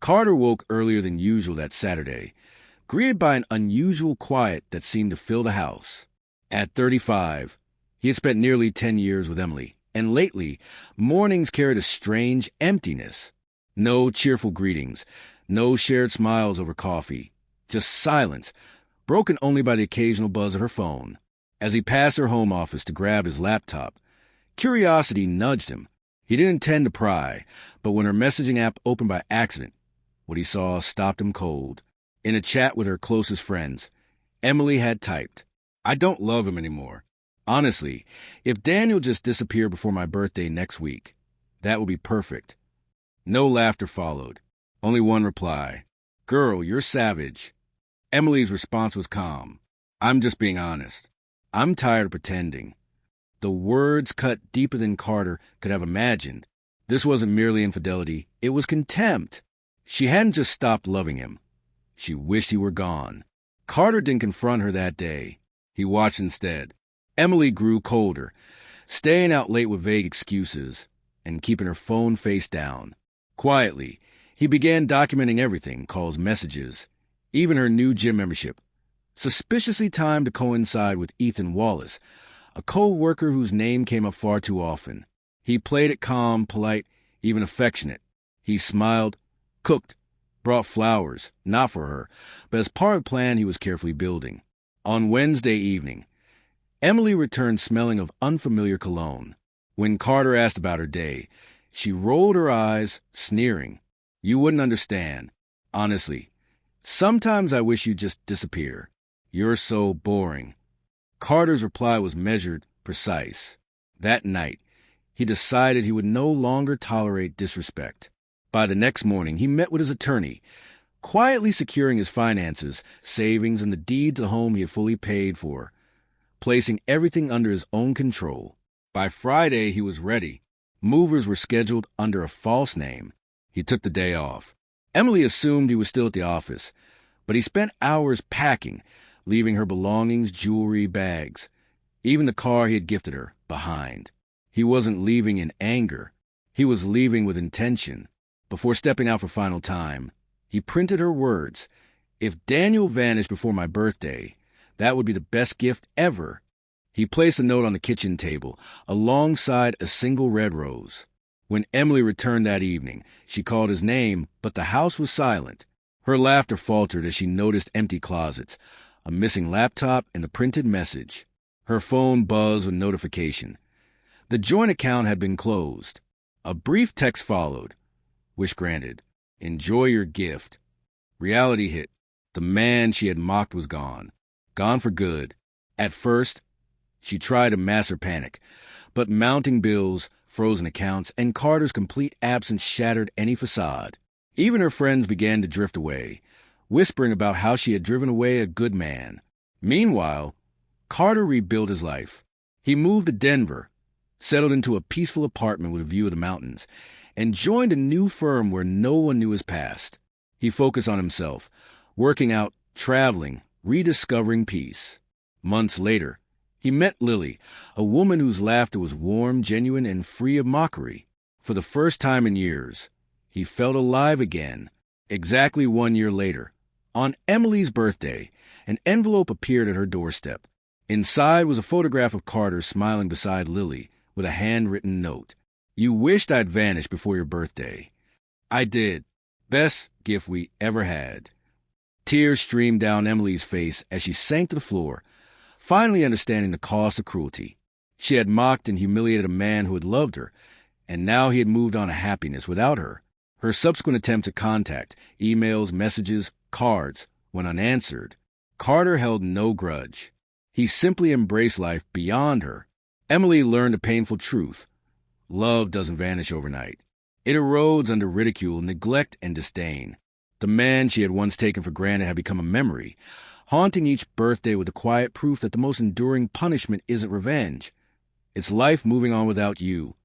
Carter woke earlier than usual that Saturday, greeted by an unusual quiet that seemed to fill the house. At 35, he had spent nearly 10 years with Emily, and lately, mornings carried a strange emptiness. No cheerful greetings, no shared smiles over coffee, just silence, broken only by the occasional buzz of her phone. As he passed her home office to grab his laptop, curiosity nudged him. He didn't intend to pry, but when her messaging app opened by accident, what he saw stopped him cold. In a chat with her closest friends, Emily had typed, "I don't love him anymore. Honestly, if Daniel just disappeared before my birthday next week, that would be perfect." No laughter followed. Only one reply. "Girl, you're savage." Emily's response was calm. "I'm just being honest. I'm tired of pretending." The words cut deeper than Carter could have imagined. This wasn't merely infidelity, it was contempt. She hadn't just stopped loving him. She wished he were gone. Carter didn't confront her that day. He watched instead. Emily grew colder, staying out late with vague excuses, and keeping her phone face down. Quietly, he began documenting everything, calls, messages, even her new gym membership. Suspiciously timed to coincide with Ethan Wallace, a co-worker whose name came up far too often. He played it calm, polite, even affectionate. He smiled, cooked, brought flowers, not for her, but as part of a plan he was carefully building. On Wednesday evening, Emily returned smelling of unfamiliar cologne. When Carter asked about her day, she rolled her eyes, sneering. "You wouldn't understand. Honestly, sometimes I wish you'd just disappear. You're so boring." Carter's reply was measured, precise. That night, he decided he would no longer tolerate disrespect. By the next morning, he met with his attorney, quietly securing his finances, savings, and the deed to the home he had fully paid for, placing everything under his own control. By Friday, he was ready. Movers were scheduled under a false name. He took the day off. Emily assumed he was still at the office, but he spent hours packing, leaving her belongings, jewelry, bags, even the car he had gifted her, behind. He wasn't leaving in anger. He was leaving with intention. Before stepping out for final time, he printed her words. "If Daniel vanished before my birthday, that would be the best gift ever." He placed a note on the kitchen table, alongside a single red rose. When Emily returned that evening, she called his name, but the house was silent. Her laughter faltered as she noticed empty closets, a missing laptop, and a printed message. Her phone buzzed with notification. The joint account had been closed. A brief text followed. "Wish granted. Enjoy your gift." Reality hit. The man she had mocked was gone. Gone for good. At first, she tried to mask her panic, but mounting bills, frozen accounts, and Carter's complete absence shattered any facade. Even her friends began to drift away, whispering about how she had driven away a good man. Meanwhile, Carter rebuilt his life. He moved to Denver, settled into a peaceful apartment with a view of the mountains, and joined a new firm where no one knew his past. He focused on himself, working out, traveling, rediscovering peace. Months later, he met Lily, a woman whose laughter was warm, genuine, and free of mockery. For the first time in years, he felt alive again. Exactly 1 year later, on Emily's birthday, an envelope appeared at her doorstep. Inside was a photograph of Carter smiling beside Lily with a handwritten note. "You wished I'd vanished before your birthday. I did. Best gift we ever had." Tears streamed down Emily's face as she sank to the floor, finally understanding the cost of cruelty. She had mocked and humiliated a man who had loved her, and now he had moved on to happiness without her. Her subsequent attempt at contact, emails, messages, cards, went unanswered. Carter held no grudge. He simply embraced life beyond her. Emily learned a painful truth. Love doesn't vanish overnight. It erodes under ridicule, neglect, and disdain. The man she had once taken for granted had become a memory, haunting each birthday with the quiet proof that the most enduring punishment isn't revenge. It's life moving on without you,